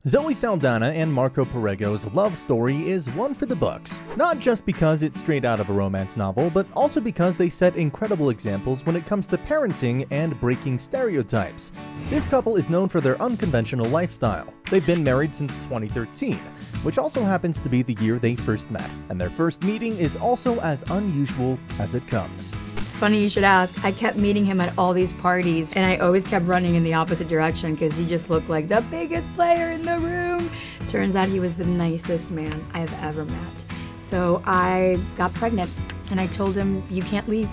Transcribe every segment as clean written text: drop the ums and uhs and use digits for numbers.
Zoe Saldana and Marco Perego's love story is one for the books. Not just because it's straight out of a romance novel, but also because they set incredible examples when it comes to parenting and breaking stereotypes. This couple is known for their unconventional lifestyle. They've been married since 2013, which also happens to be the year they first met, and their first meeting is also as unusual as it comes. Funny you should ask. I kept meeting him at all these parties, and I always kept running in the opposite direction because he just looked like the biggest player in the room. Turns out he was the nicest man I've ever met. So I got pregnant, and I told him, you can't leave.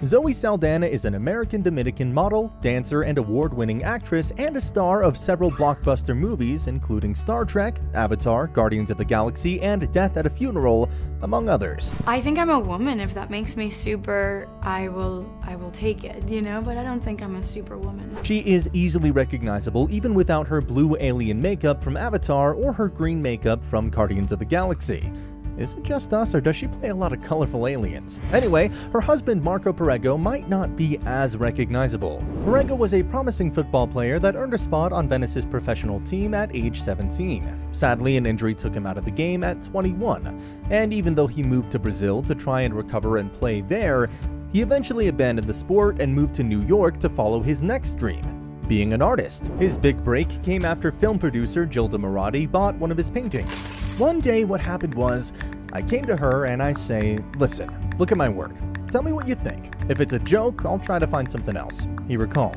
Zoe Saldana is an American-Dominican model, dancer, and award-winning actress, and a star of several blockbuster movies including Star Trek, Avatar, Guardians of the Galaxy, and Death at a Funeral, among others. I think I'm a woman. If that makes me super, I will take it, you know, but I don't think I'm a superwoman. She is easily recognizable even without her blue alien makeup from Avatar or her green makeup from Guardians of the Galaxy. Is it just us, or does she play a lot of colorful aliens? Anyway, her husband Marco Perego might not be as recognizable. Perego was a promising football player that earned a spot on Venice's professional team at age 17. Sadly, an injury took him out of the game at 21, and even though he moved to Brazil to try and recover and play there, he eventually abandoned the sport and moved to New York to follow his next dream: being an artist. His big break came after film producer Gilda Moratti bought one of his paintings. One day what happened was, I came to her and I say, listen, look at my work. Tell me what you think. If it's a joke, I'll try to find something else, he recalled.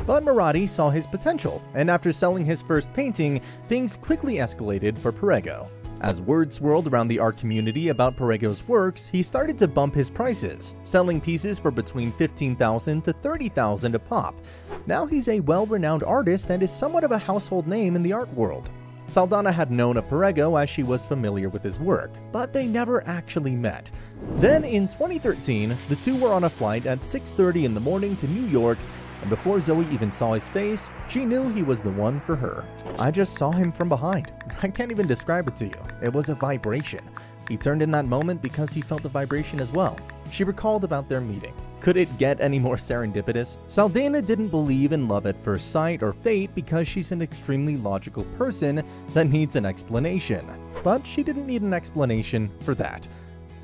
But Moratti saw his potential, and after selling his first painting, things quickly escalated for Perego. As word swirled around the art community about Perego's works, he started to bump his prices, selling pieces for between $15,000 to $30,000 a pop. Now he's a well-renowned artist and is somewhat of a household name in the art world. Saldana had known of Perego as she was familiar with his work, but they never actually met. Then in 2013, the two were on a flight at 6:30 in the morning to New York, and before Zoe even saw his face, she knew he was the one for her. I just saw him from behind. I can't even describe it to you. It was a vibration. He turned in that moment because he felt the vibration as well. She recalled about their meeting. Could it get any more serendipitous? Saldana didn't believe in love at first sight or fate because she's an extremely logical person that needs an explanation. But she didn't need an explanation for that.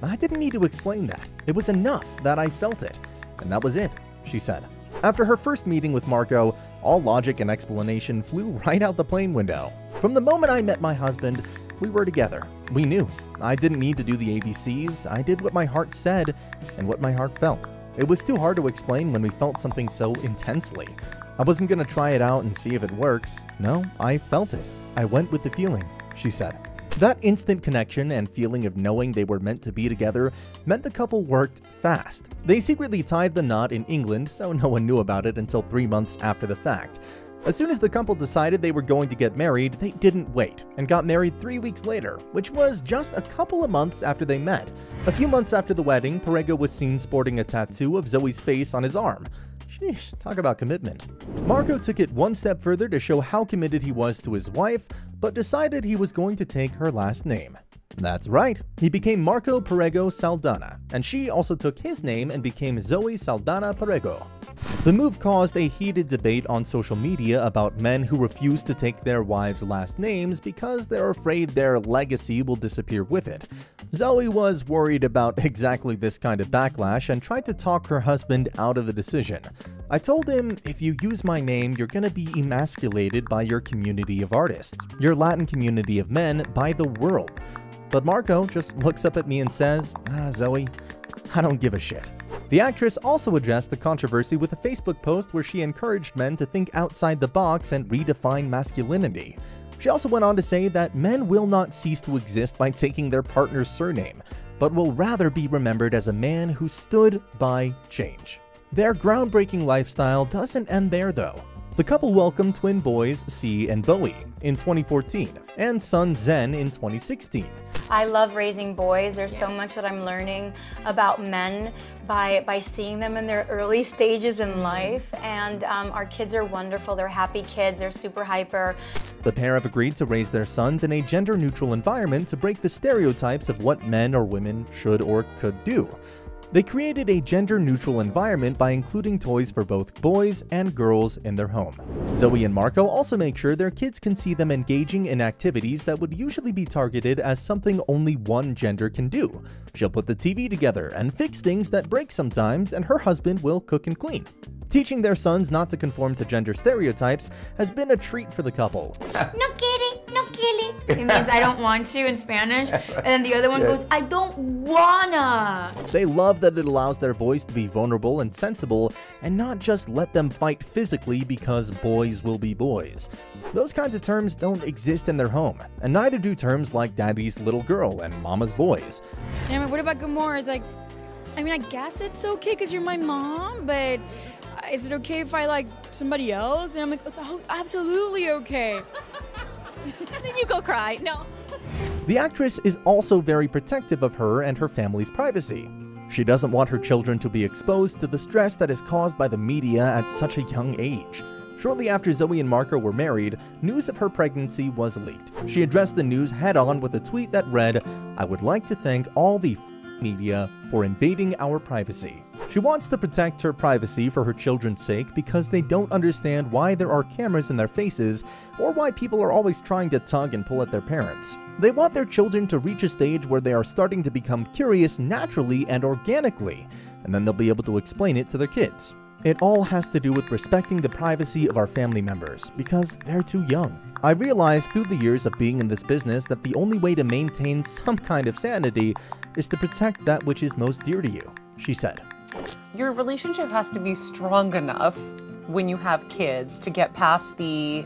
I didn't need to explain that. It was enough that I felt it. And that was it, she said. After her first meeting with Marco, all logic and explanation flew right out the plane window. From the moment I met my husband, we were together. We knew. I didn't need to do the ABCs. I did what my heart said and what my heart felt. It was too hard to explain when we felt something so intensely. I wasn't going to try it out and see if it works. No, I felt it. I went with the feeling, she said. That instant connection and feeling of knowing they were meant to be together meant the couple worked fast. They secretly tied the knot in England, so no one knew about it until 3 months after the fact. As soon as the couple decided they were going to get married, they didn't wait and got married 3 weeks later, which was just a couple of months after they met. A few months after the wedding, Perego was seen sporting a tattoo of Zoe's face on his arm. Sheesh, talk about commitment. Marco took it one step further to show how committed he was to his wife, but decided he was going to take her last name. That's right, he became Marco Perego Saldana, and she also took his name and became Zoe Saldana Perego. The move caused a heated debate on social media about men who refuse to take their wives' last names because they're afraid their legacy will disappear with it. Zoe was worried about exactly this kind of backlash and tried to talk her husband out of the decision. I told him, if you use my name, you're gonna be emasculated by your community of artists, your Latin community of men, by the world. But Marco just looks up at me and says, Zoe, I don't give a shit. The actress also addressed the controversy with a Facebook post where she encouraged men to think outside the box and redefine masculinity. She also went on to say that men will not cease to exist by taking their partner's surname, but will rather be remembered as a man who stood by change. Their groundbreaking lifestyle doesn't end there though. The couple welcomed twin boys C and Bowie in 2014 and son Zen in 2016. I love raising boys. There's so much that I'm learning about men by seeing them in their early stages in life. And our kids are wonderful. They're happy kids. They're super hyper. The pair have agreed to raise their sons in a gender-neutral environment to break the stereotypes of what men or women should or could do. They created a gender-neutral environment by including toys for both boys and girls in their home. Zoe and Marco also make sure their kids can see them engaging in activities that would usually be targeted as something only one gender can do. She'll put the TV together and fix things that break sometimes, and her husband will cook and clean. Teaching their sons not to conform to gender stereotypes has been a treat for the couple. No kidding, no kidding. It means I don't want to in Spanish, and then the other one goes, I don't wanna. They love that it allows their boys to be vulnerable and sensible, and not just let them fight physically because boys will be boys. Those kinds of terms don't exist in their home, and neither do terms like daddy's little girl and mama's boys. And I mean, what about Rumour? It's like, I mean, I guess it's okay because you're my mom, but is it okay if I like somebody else? And I'm like, it's absolutely okay. Then you go cry. No. The actress is also very protective of her and her family's privacy. She doesn't want her children to be exposed to the stress that is caused by the media at such a young age. Shortly after Zoe and Marco were married, news of her pregnancy was leaked. She addressed the news head-on with a tweet that read, "I would like to thank all the media for invading our privacy." She wants to protect her privacy for her children's sake because they don't understand why there are cameras in their faces or why people are always trying to tug and pull at their parents. They want their children to reach a stage where they are starting to become curious naturally and organically, and then they'll be able to explain it to their kids. It all has to do with respecting the privacy of our family members because they're too young. I realized through the years of being in this business that the only way to maintain some kind of sanity is to protect that which is most dear to you, she said. Your relationship has to be strong enough when you have kids to get past the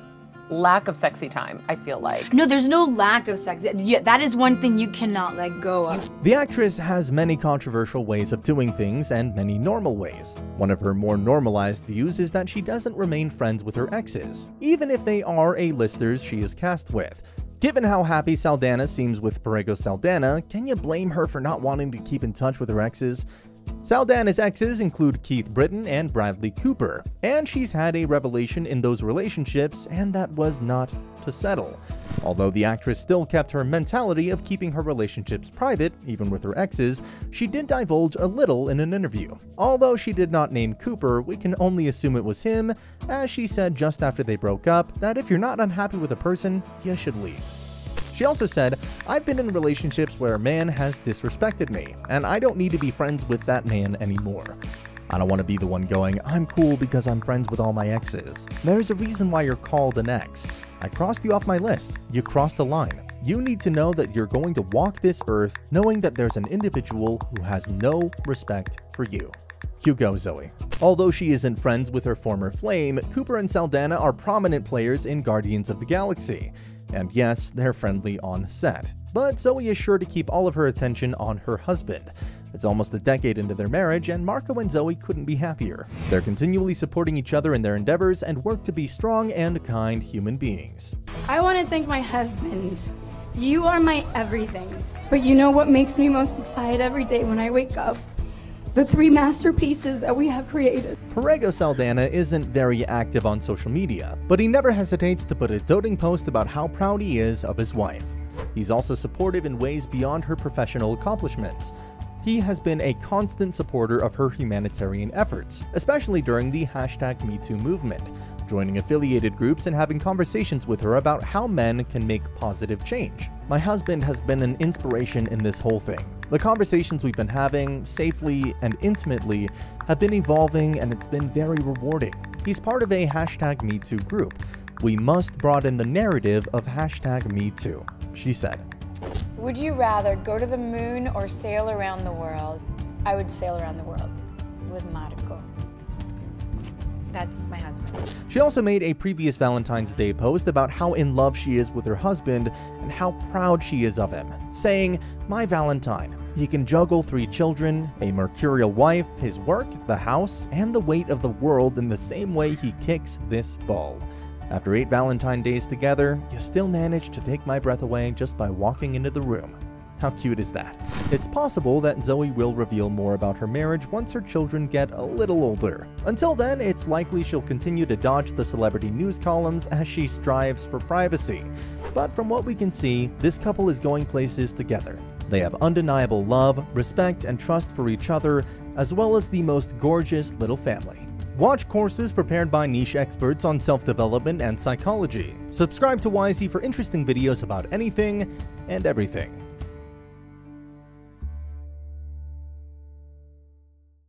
lack of sexy time, I feel like. No, there's no lack of sex. Yeah, that is one thing you cannot let go of. The actress has many controversial ways of doing things and many normal ways. One of her more normalized views is that she doesn't remain friends with her exes, even if they are A-listers she is cast with. Given how happy Saldana seems with Perego Saldana, can you blame her for not wanting to keep in touch with her exes? Saldana's exes include Keith Britton and Bradley Cooper, and she's had a revelation in those relationships, and that was not to settle. Although the actress still kept her mentality of keeping her relationships private, even with her exes, she did divulge a little in an interview. Although she did not name Cooper, we can only assume it was him, as she said just after they broke up that if you're not unhappy with a person, you should leave. She also said, "I've been in relationships where a man has disrespected me, and I don't need to be friends with that man anymore. I don't want to be the one going, I'm cool because I'm friends with all my exes. There's a reason why you're called an ex. I crossed you off my list. You crossed a line. You need to know that you're going to walk this earth knowing that there's an individual who has no respect for you." You go, Zoe. Although she isn't friends with her former flame, Cooper and Saldana are prominent players in Guardians of the Galaxy. And yes, they're friendly on set. But Zoe is sure to keep all of her attention on her husband. It's almost a decade into their marriage, and Marco and Zoe couldn't be happier. They're continually supporting each other in their endeavors and work to be strong and kind human beings. I want to thank my husband. You are my everything. But you know what makes me most excited every day when I wake up? The 3 masterpieces that we have created. Perego Saldana isn't very active on social media, but he never hesitates to put a doting post about how proud he is of his wife. He's also supportive in ways beyond her professional accomplishments. He has been a constant supporter of her humanitarian efforts, especially during the #MeToo movement, joining affiliated groups and having conversations with her about how men can make positive change. "My husband has been an inspiration in this whole thing. The conversations we've been having, safely and intimately, have been evolving, and it's been very rewarding. He's part of a #MeToo group. We must broaden the narrative of #MeToo, she said. Would you rather go to the moon or sail around the world? I would sail around the world with Marco. That's my husband. She also made a previous Valentine's Day post about how in love she is with her husband and how proud she is of him, saying, "My Valentine. He can juggle 3 children, a mercurial wife, his work, the house, and the weight of the world in the same way he kicks this ball. After 8 Valentine days together, you still manage to take my breath away just by walking into the room." How cute is that? It's possible that Zoe will reveal more about her marriage once her children get a little older. Until then, it's likely she'll continue to dodge the celebrity news columns as she strives for privacy. But from what we can see, this couple is going places together. They have undeniable love, respect, and trust for each other, as well as the most gorgeous little family. Watch courses prepared by niche experts on self-development and psychology. Subscribe to YZ for interesting videos about anything and everything.